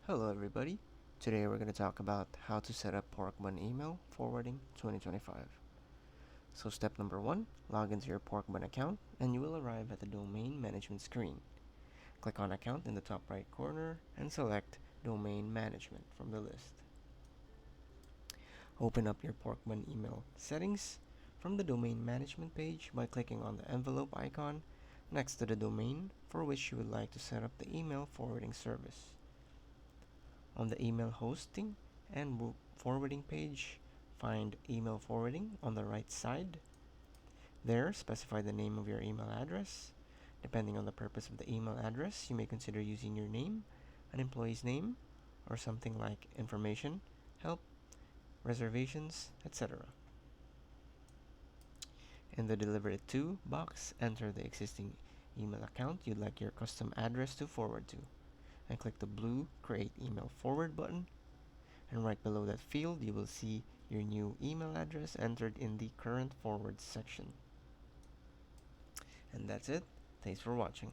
Hello everybody. Today we're going to talk about how to set up Porkbun email forwarding 2025. So step number 1, log into your Porkbun account and you will arrive at the domain management screen. Click on account in the top right corner and select domain management from the list. Open up your Porkbun email settings from the domain management page by clicking on the envelope icon next to the domain for which you would like to set up the email forwarding service. On the email hosting and forwarding page, find email forwarding on the right side. There, specify the name of your email address. Depending on the purpose of the email address, you may consider using your name, an employee's name, or something like information, help, reservations, etc. In the Deliver It To box, enter the existing email account you'd like your custom address to forward to, and click the blue Create Email Forward button, and right below that field you will see your new email address entered in the current forward section. And that's it. Thanks for watching.